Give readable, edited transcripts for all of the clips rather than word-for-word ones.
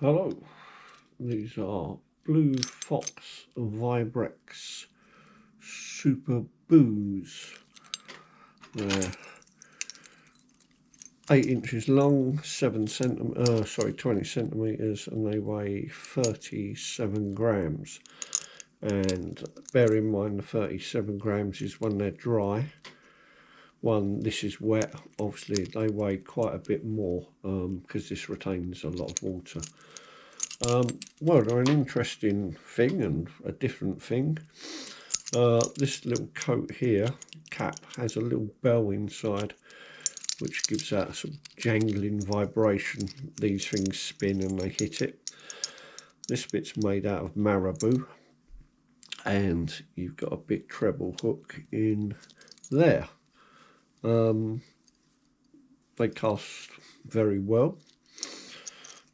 Hello, these are Blue Fox Vibrex Super Boos. They're 8 inches long, 20 centimetres, and they weigh 37 grams. And bear in mind the 37 grams is when they're dry. This is wet, obviously they weigh quite a bit more because this retains a lot of water. Well, they're an interesting thing and a different thing. This little coat here, cap, has a little bell inside which gives out a sort of jangling vibration. These things spin and they hit it. This bit's made out of marabou, and you've got a big treble hook in there. They cast very well.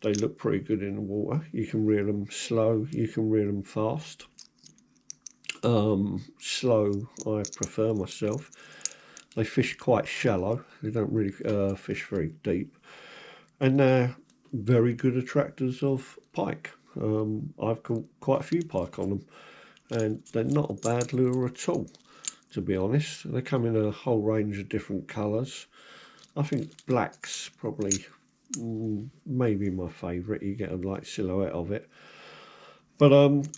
They look pretty good in the water. You can reel them slow, you can reel them fast. Slow I prefer myself. They fish quite shallow, they don't really fish very deep, and they're very good attractors of pike. I've caught quite a few pike on them, and they're not a bad lure at all, to be honest. They come in a whole range of different colours. I think black's probably maybe my favourite. You get a light silhouette of it, but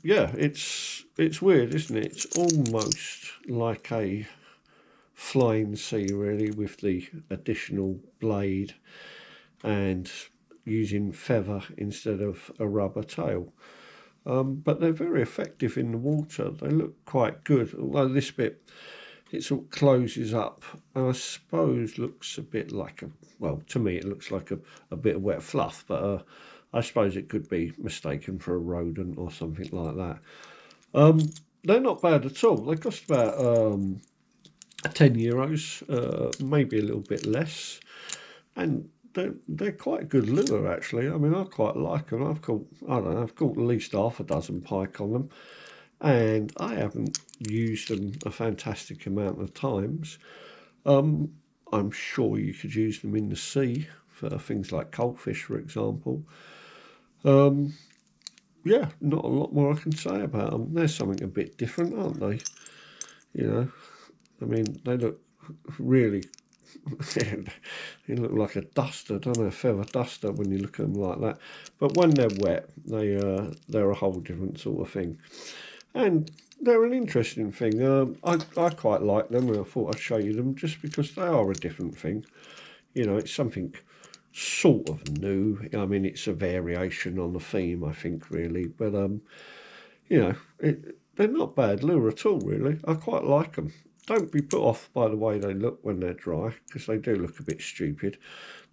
yeah, it's weird, isn't it? It's almost like a flying sea, really, with the additional blade and using feather instead of a rubber tail. But they're very effective in the water. They look quite good, although this bit, it sort of closes up, and I suppose looks a bit like well, to me it looks like a bit of wet fluff, but I suppose it could be mistaken for a rodent or something like that. They're not bad at all. They cost about €10, maybe a little bit less, and they're quite a good lure, actually. I mean, I quite like them. I've caught at least half a dozen pike on them, and I haven't used them a fantastic amount of times. I'm sure you could use them in the sea for things like cuttlefish, for example. Yeah, not a lot more I can say about them. They're something a bit different, aren't they? You know, I mean, they look really, they look like a duster, don't they? A feather duster when you look at them like that. But when they're wet, they're a whole different sort of thing. And they're an interesting thing. I quite like them, and I thought I'd show you them just because they are a different thing. You know, it's something sort of new. I mean, it's a variation on the theme, I think, really. But, you know, they're not bad lure at all, really. I quite like them. Don't be put off by the way they look when they're dry, because they do look a bit stupid.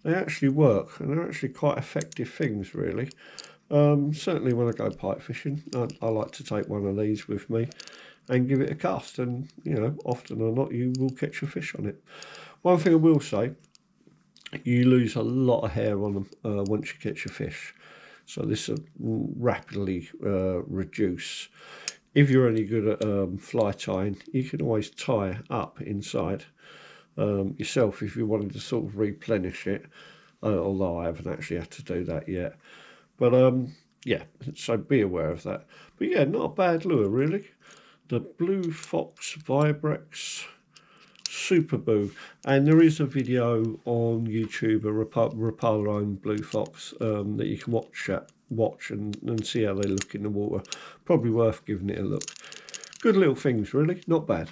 They actually work, and they're actually quite effective things, really. Certainly when I go pike fishing, I like to take one of these with me and give it a cast, and you know, often or not, you will catch a fish on it. One thing I will say, you lose a lot of hair on them once you catch a fish, so this will rapidly reduce. If you're any good at fly tying, you can always tie up inside yourself if you wanted to sort of replenish it, although I haven't actually had to do that yet. But yeah, so be aware of that. But yeah, not a bad lure, really. The Blue Fox Vibrex Super Boo. And there is a video on YouTube, a Rapala owned Blue Fox, that you can watch and see how they look in the water. Probably worth giving it a look. Good little things, really. Not bad.